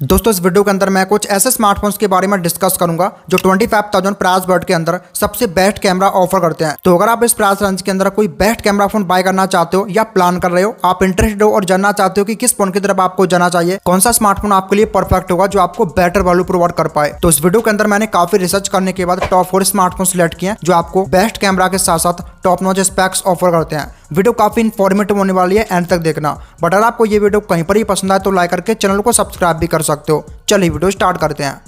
दोस्तों इस वीडियो के अंदर मैं कुछ ऐसे स्मार्टफोन्स के बारे में डिस्कस करूंगा जो 25,000 प्राइस बजट के अंदर सबसे बेस्ट कैमरा ऑफर करते हैं। तो अगर आप इस प्राइस रेंज के अंदर कोई बेस्ट कैमरा फोन बाय करना चाहते हो या प्लान कर रहे हो, आप इंटरेस्टेड हो और जानना चाहते हो कि किस फोन की तरफ आपको जाना चाहिए, कौन सा स्मार्टफोन आपके लिए परफेक्ट होगा जो आपको बेटर वैल्यू प्रोवाइड कर पाए, तो इस वीडियो के अंदर मैंने काफी रिसर्च करने के बाद टॉप 4 स्मार्टफोन सिलेक्ट किए जो आपको बेस्ट कैमरा के साथ साथ टॉप नॉच स्पेक्स ऑफर करते हैं। वीडियो काफी इन्फॉर्मेटिव होने वाली है, एंड तक देखना। बट अगर आपको ये वीडियो कहीं पर ही पसंद आए तो लाइक करके चैनल को सब्सक्राइब भी कर सकते हो। चलिए वीडियो स्टार्ट करते हैं।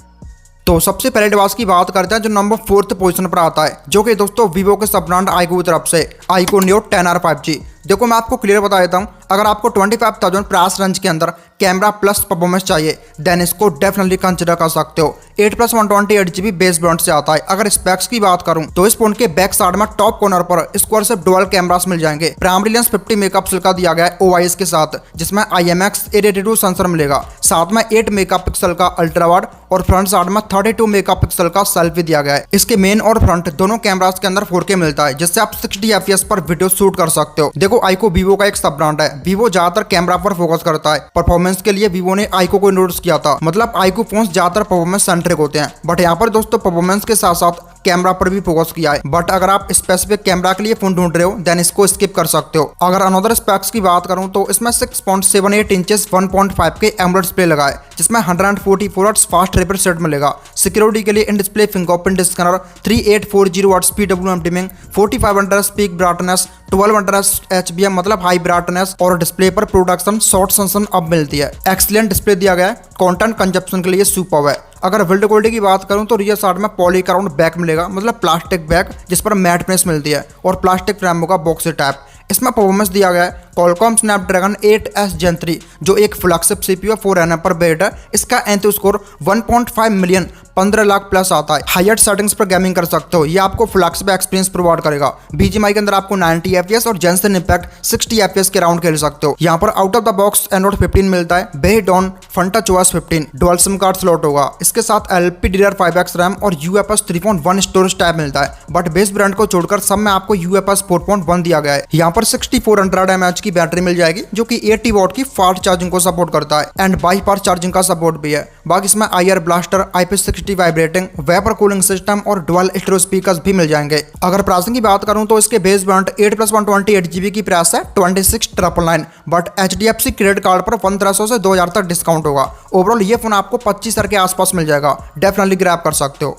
तो सबसे पहले डिवाइस की बात करते हैं जो नंबर 4th पोजीशन पर आता है, जो कि दोस्तों वीवो के सब ब्रांड आईक्यू की तरफ से आईक्यू न्यू 10R 5G। देखो मैं आपको क्लियर बता देता हूँ, अगर आपको 25,000 प्राइस रेंज के अंदर कैमरा प्लस परफॉर्मेंस चाहिए देन इसको डेफिनेटली कंसिडर कर सकते हो। 8+128GB बेस ब्रांड से आता है। अगर स्पेक्स की बात करूं तो इस फोन के बैक साइड में टॉप कॉर्नर पर स्क्वायर से डुअल कैमरास मिल जाएंगे। प्राइमरी लेंस 50 मेगापिक्सल का दिया गया है OIS के साथ, जिसमें IMX882 सेंसर मिलेगा। साथ में 8 मेगापिक्सल का अल्ट्रा वाइड और फ्रंट साइड में 32 मेगापिक्सल का सेल्फी दिया गया है। इसके मेन और फ्रंट दोनों कैमरास के अंदर 4K मिलता है, जिससे आप 60 FPS पर वीडियो शूट कर सकते हो। देखो आईक्यू वीवो का एक सब ब्रांड है। वीवो ज्यादातर कैमरा पर फोकस करता है। परफॉर्मेंस के लिए वीवो ने आईक्यू को इंट्रोड्यूस किया था, मतलब आईक्यू फोन्स ज्यादातर परफॉर्मेंस सेंट्रिक होते हैं, बट यहाँ पर दोस्तों परफॉर्मेंस के साथ साथ कैमरा पर भी फोकस किया है। बट अगर आप स्पेसिफिक कैमरा के लिए फोन ढूंढ रहे हो देन इसको स्किप कर सकते हो। अगर अनदर स्पेक्स की बात करूं तो इसमें 6.78 इंचेस 1.5 के एमोलेड डिस्प्ले लगा है, जिसमें 144 वाट्स फास्ट रिफ्रेश रेट मिलेगा। सिक्योरिटी के लिए in display fingerprint scanner, 3840 watts PWM dimming, 4500 peak brightness, 1200 HBM मतलब हाई ब्राइटनेस, और डिस्प्ले पर प्रोडक्शन शॉर्ट सेंसन अब मिलती है। एक्सीलेंट डिस्प्ले दिया गया है, कंटेंट कंजप्शन के लिए सुपर्ब है। अगर बिल्ड क्वालिटी की बात करूं तो रियर साइड में पॉलीकार्बोनेट बैक मिलेगा, मतलब प्लास्टिक बैक जिस पर मैट फिनिश मिलती है, और प्लास्टिक फ्रेम होगा बॉक्स टाइप। इसमें परफॉर्मेंस दिया गया है Qualcomm Snapdragon 8S Gen 3, जो एक फ्लैगशिप CPU 4nm पर बेस्ड है। इसका enthu score 1.5 million 15 lakh plus आता है। हाईएस्ट सेटिंग्स पर गेमिंग कर सकते हो, ये आपको फ्लैगशिप एक्सपीरियंस प्रोवाइड करेगा। BGMI के अंदर आपको 90 FPS और Jensen Impact 60 FPS के राउंड खेल सकते हो। यहाँ पर out of the box Android 15 मिलता है based on FuntaOS 15। Dual SIM card slot होगा। इसके साथ LPDDR5X रैम और UFS 3.1 स्टोरेज टाइप मिलता है, बट बेस ब्रांड को छोड़कर सब में आपको UFS 4.1 दिया गया है। यहाँ पर 6400 mAh की बैटरी मिल जाएगी, जो कि 80 वॉट की फास्ट चार्जिंग को सपोर्ट करता है, एंड बाईपास चार्जिंग का सपोर्ट भी है। बाकी इसमें IR blaster, IP60 vibrating, vapour cooling system और डुअल स्टीरियो स्पीकर्स भी मिल जाएंगे। अगर प्राइसिंग की बात करूं तो इसके बेस ब्रांड 8+128GB की प्राइस है 26,999, बट HDFC क्रेडिट कार्ड पर 1500 से 2000 तक डिस्काउंट होगा। ओवरऑल ये फोन आपको 25,000 के आसपास मिल जाएगा, डेफिनेटली ग्रैब कर सकते हो।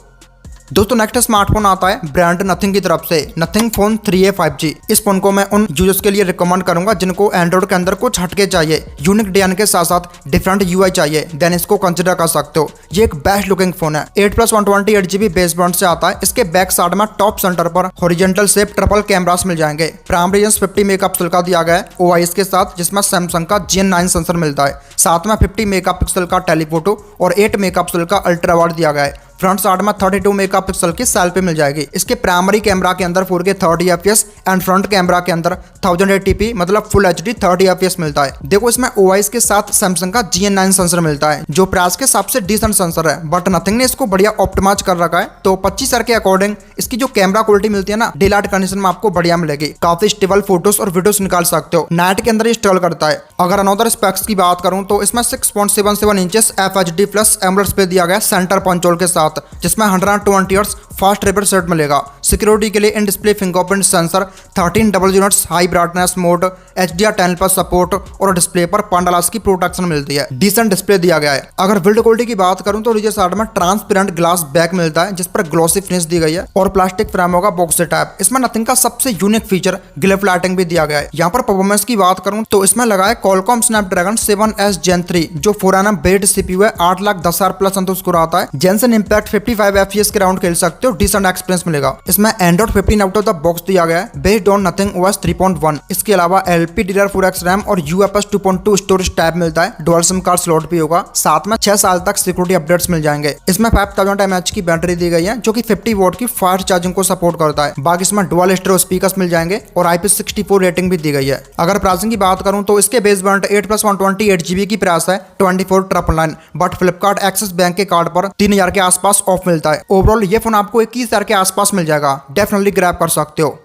दोस्तों नेक्स्ट स्मार्टफोन आता है ब्रांड नथिंग की तरफ से, नथिंग फोन 3A 5G। इस फोन को मैं उन यूजर्स के लिए रिकमेंड करूंगा जिनको एंड्रॉइड के अंदर कुछ हटके चाहिए, यूनिक डिजाइन के साथ साथ डिफरेंट UI चाहिए, देन इसको कंसिडर कर सकते हो। ये एक बेस्ट लुकिंग फोन है। 8+128GB बेस ब्रांड से आता है। इसके बैक साइड में टॉप सेंटर पर हॉरिजॉन्टल शेप ट्रिपल कैमरास मिल जाएंगे। प्राइमरी लेंस 50 मेगापिक्सल का दिया गया है OIS के साथ, जिसमें सैमसंग का Gen9 सेंसर मिलता है। साथ में 50 मेगापिक्सल का टेलीफोटो और 8 मेगापिक्सल का अल्ट्रा वाइड दिया गया है। फ्रंट साइड में 32 मेगापिक्सल की सेल्फी मिल जाएगी। इसके प्राइमरी कैमरा के अंदर 4K 30 FPS and front camera के अंदर 1080p मतलब फुल HD 30 FPS मिलता है। देखो इसमें OIS के साथ सैमसंग का Gen9 सेंसर मिलता है, जो प्राइस के हिसाब से डिसेंट सेंसर है, बट नथिंग ने इसको बढ़िया ऑप्टिमाइज कर रखा है। तो 25,000 के अकॉर्डिंग इसकी जो कैमरा क्वालिटी मिलती है ना, डे लाइट कंडीशन में आपको बढ़िया मिलेगी। काफी स्टेबल फोटोज और वीडियोस निकाल सकते हो। नाइट के अंदर ये स्ट्रगल करता है। अगर अनदर स्पेक्स की बात करूं तो इसमें 6.77 inches FHD plus AMOLED display दिया गया सेंटर पंचोल के साथ, जिसमें 120 हर्ट्ज फास्ट रिफ्रेश रेट मिलेगा। सिक्योरिटी के लिए in display fingerprint sensor, 1300 units high brightness mode, HDR10 पर सपोर्ट, और डिस्प्ले पर पंडालास की प्रोटेक्शन मिलती है। डिसेंट डिस्प्ले दिया गया है। अगर बिल्ड क्वालिटी की बात करूं तो रियर साइड में ट्रांसपेरेंट ग्लास बैक मिलता है, जिस पर ग्लॉसी फिनिश दी गई है, और प्लास्टिक फ्रेम होगा बॉक्स टाइप। इसमें नथिंग का सबसे यूनिक फीचर ग्लिफ लाइटिंग भी दिया गया है। यहाँ पर परफॉर्मेंस की बात करूं तो इसमें लगा है Qualcomm Snapdragon 7S Gen 3, जो 4nm बेस्ड CPU है। 8,10,000 प्लस अंत स्कोर आता है। Jensen Impact 55 FPS के राउंड खेल सकते हो, डिसेंट एक्सपीरियंस मिलेगा। इसमें Android 15 out of the box दिया गया है बेस्ड ऑन नथिंग OS 3.1। इसके अलावा LPDDR4X रैम और UFS 2.2 स्टोरेज टाइप मिलता है। डुअल सिम कार्ड स्लॉट भी होगा। साथ में 6 साल तक सिक्योरिटी अपडेट्स मिल जाएंगे। इसमें 5000 mAh की बैटरी दी गई है, जो कि 50 वॉट की फास्ट चार्जिंग को सपोर्ट करता है। बाकी इसमें डुअल स्टीरियो स्पीकर्स मिल जाएंगे और IP64 रेटिंग भी दी गई है। अगर प्राइसिंग की बात करूं तो इसके बेस ब्रांड 8+128GB की प्राइस है 24,999, बट फ्लिपकार्ट एक्सिस बैंक के कार्ड पर 3000 के आसपास ऑफ मिलता है। ओवरऑल ये फोन आपको 21,000 के आसपास मिल जाएगा, डेफिनेटली ग्रैब कर सकते हो।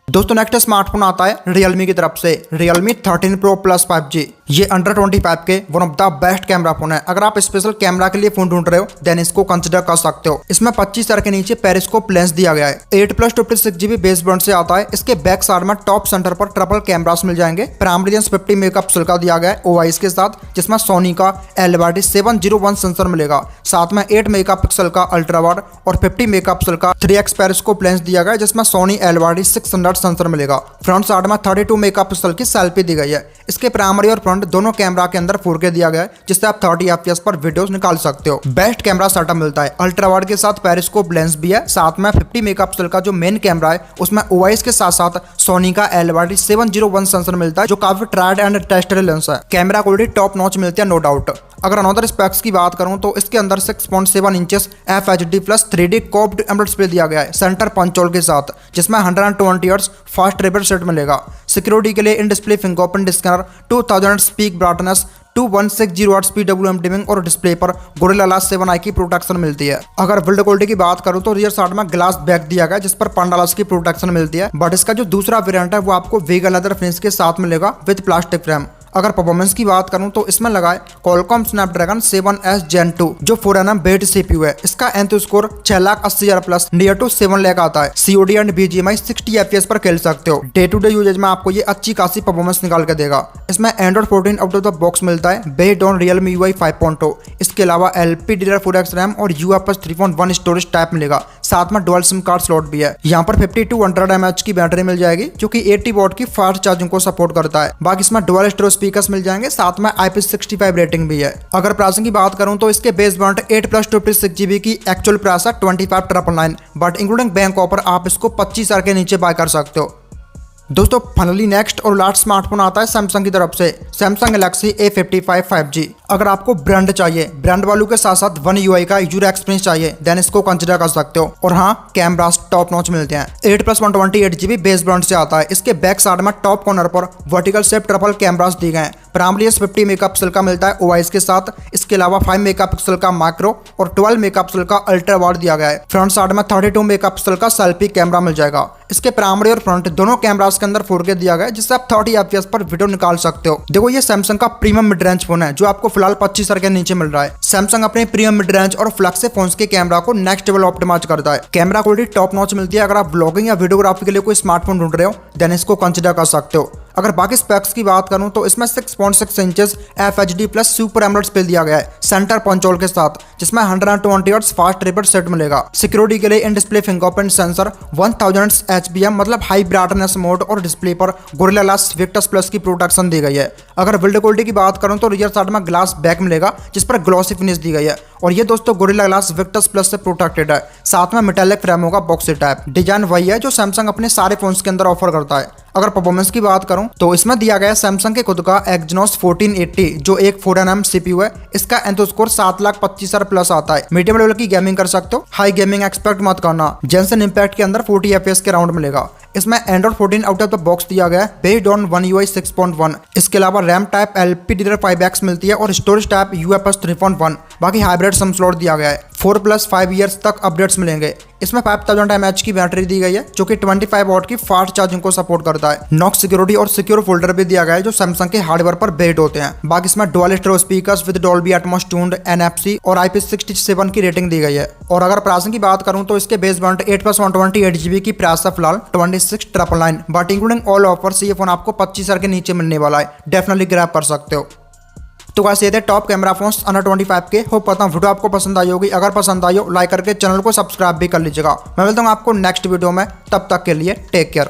दोस्तों नेक्स्ट स्मार्टफोन आता है Realme की तरफ से, Realme 13 Pro Plus 5G। ये अंडर 25 के one of the best camera phone है। अगर आप स्पेशल कैमरा के लिए फोन ढूंढ रहे हो देन इसको कंसिडर कर सकते हो। इसमें 25 के नीचे पेरिस्कोप लेंस दिया गया है। 8+56GB बेस बैंड से आता है। इसके बैक साइड में टॉप सेंटर पर ट्रिपल कैमरास मिल जाएंगे। प्राइमरी लेंस 50 मेगापिक्सल का दिया गया है ओआईएस के साथ, जिसमें सोनी का LYD701 सेंसर मिलेगा। साथ में 8 मेगापिक्सल का अल्ट्रा वाइड और 50 मेगापिक्सल का 3x पेरिस्कोप लेंस दिया गया है, जिसमें सोनी LYD600 सेंसर मिलेगा। फ्रंट साइड में 32 मेगापिक्सल की सेल्फी दी गई है। इसके प्राइमरी और फ्रंट दोनों कैमरा के अंदर 4K दिया गया है, जिससे आप 30 FPS पर वीडियोस निकाल सकते हो। बेस्ट कैमरा सेटअप मिलता है। अल्ट्रा वाइड के साथ पेरिस्कोप लेंस भी है। साथ में 50 मेगापिक्सल का जो मेन कैमरा है उसमें ओआईएस के साथ साथ सोनी का LYD701 सेंसर मिलता है, जो काफी ट्राइड एंड टेस्टेड लेंस है। कैमरा क्वालिटी टॉप नॉच मिलती है, नो डाउट। अगर अनदर स्पेक्स की बात करूं तो इसके अंदर 6.7 inches FHD plus 3D curved AMOLED display दिया गया है सेंटर पंच होल के साथ, जिसमें 120 हर्ट्ज फास्ट रिफ्रेश रेट मिलेगा। सिक्योरिटी के लिए in display fingerprint scanner, 2000 speak brightness, 2160 hertz PWM dimming और डिस्प्ले पर गोरिल्ला ग्लास 7i की प्रोटेक्शन मिलती है। अगर बिल्ड क्वालिटी की बात करूं तो रियर साइड में ग्लास बैक दिया गया है, जिस पर पंडालास की प्रोटेक्शन मिलती है। बट इसका जो दूसरा वेरिएंट है वो आपको वीगन लेदर फिनिश के साथ मिलेगा विद प्लास्टिक फ्रेम। अगर परफॉर्मेंस की बात करूं तो इसमें लगा है Qualcomm Snapdragon 7S Gen 2 जो 4nm बेट CPU है। इसका एंथु score 6,80,000 plus near to 7 lakh आता है। COD एंड BGMI 60 FPS पर खेल सकते हो। डे टू डे यूजेज में आपको ये अच्छी खासी परफॉर्मेंस निकाल के देगा। इसमें Android 14 out of the box मिलता है बेस्ड ऑन Realme UI 5.0। इसके अलावा LPDDR4X रैम और UFS 3.1 स्टोरेज टाइप मिलेगा। साथ में डुअल सिम कार्ड स्लॉट भी है। यहाँ पर 5200 mAh की बैटरी मिल जाएगी, जो कि 80 वॉट की फास्ट चार्जिंग को सपोर्ट करता है। बाकी इसमें डुअल स्टोरेज स्पीकर्स मिल जाएंगे, साथ में IP65 रेटिंग भी है। अगर प्राइसिंग की बात करूं तो इसके बेस बैंड 8+256GB की एक्चुअल प्राइस है 25,999, बट इंक्लूडिंग बैंक ऑफर आप इसको 25,000 के नीचे बाय कर सकते हो। दोस्तों फाइनली नेक्स्ट और लास्ट स्मार्टफोन आता है सैमसंग की तरफ से, सैमसंग गैलेक्सी A55 5G। अगर आपको ब्रांड चाहिए, ब्रांड वालों के साथ साथ वन UI का यूजर एक्सपीरियंस चाहिए, देन इसको कंसिडर कर सकते हो। और हाँ, कैमरास टॉप नॉच मिलते हैं। 8+128GB बेस बैंड से आता है। इसके बैक साइड में टॉप कॉर्नर पर वर्टिकल शेप ट्रिपल कैमरास दिए गए हैं। प्राइमरी 50 मेगापिक्सल का मिलता है ओआईएस के साथ। इसके अलावा 5 मेगापिक्सल का मैक्रो और 12 मेगापिक्सल का अल्ट्रा वाइड दिया गया है। फ्रंट साइड में 32 मेगापिक्सल का सेल्फी कैमरा मिल जाएगा। इसके प्राइमरी और फ्रंट दोनों कैमरास के अंदर 4K दिया गया है, जिससे आप 30 FPS पर वीडियो निकाल सकते हो। देखो ये सैमसंग का प्रीमियम मिड रेंज फोन है, जो आपको फिलहाल 25,000 के नीचे मिल रहा है। सैमसंग अपने प्रीमियम मिड रेंज और फ्लैगशिप फोन्स के कैमरा को नेक्स्ट लेवल ऑप्टिमाइज करता है। कैमरा क्वालिटी टॉप नॉच मिलती है। अगर आप ब्लॉगिंग या वीडियोग्राफी के लिए कोई स्मार्टफोन ढूंढ रहे हो देन इसको कंसिडर कर सकते हो। अगर बाकी स्पेक्स की बात करूं तो इसमें 6.6 inches FHD plus super AMOLED display दिया गया है सेंटर पंच होल के साथ, जिसमें 120 हर्ट्ज फास्ट रिफ्रेश रेट मिलेगा। सिक्योरिटी के लिए in display fingerprint sensor, 1000 HBM मतलब हाई ब्राइटनेस मोड और डिस्प्ले पर गोरिल्ला ग्लास विक्टस प्लस की प्रोटेक्शन दी गई है। अगर बिल्ड क्वालिटी की बात करूं तो रियर साइड में ग्लास बैक मिलेगा, जिस पर ग्लॉसी फिनिश दी गई है। और ये दोस्तों गोरिल्ला ग्लास विक्टस प्लस से प्रोटेक्टेड है। साथ में मेटालिक फ्रेम होगा बॉक्सी टाइप। डिजाइन वही है जो सैमसंग अपने सारे फोन्स के अंदर ऑफर करता है। अगर परफॉर्मेंस की बात करूं तो इसमें दिया गया सैमसंग के खुद का Exynos 1480 जो एक 4nm CPU है। इसका एंथो स्कोर 7,25,000 प्लस आता है। मीडियम लेवल की गेमिंग कर सकते हो, हाई गेमिंग एक्सपेक्ट मत करना। जेंसन इंपैक्ट के अंदर 40 FPS के राउंड मिलेगा। इसमें Android 14 out of the box दिया गया है बेस्ड ऑन One UI 6.1। इसके अलावा रैम टाइप LPDDR5X मिलती है और स्टोरेज टाइप UFS 3.1। बाकी हाइब्रिड सम स्लॉट दिया गया है। 4+5 ईयर्स तक अपडेट्स मिलेंगे। इसमें 5000 mAh की बैटरी दी गई है, जो कि 25 वॉट की फास्ट चार्जिंग को सपोर्ट करता है। नॉक्स सिक्योरिटी और सिक्योर फोल्डर भी दिया गया है, जो सैमसंग के हार्डवेयर पर बेस्ड होते हैं। बाकी इसमें dual stereo speakers with Dolby Atmos tuned NFC और IP67 की रेटिंग दी गई है। और अगर प्राइसिंग की बात करूं तो इसके बेस बैंड 8+128GB की प्राइस है फिलहाल 26,999, बट इंक्लूडिंग ऑल ऑफर्स ये फोन आपको 25,000 के नीचे मिलने वाला है। डेफिनेटली ग्रैब कर सकते हो। तो वैसे ये थे टॉप कैमरा फोन्स अंडर 25 के। होप करता हूँ वीडियो आपको पसंद आई होगी। अगर पसंद आई हो लाइक करके चैनल को सब्सक्राइब भी कर लीजिएगा। मैं मिलता हूँ आपको नेक्स्ट वीडियो में, तब तक के लिए टेक केयर।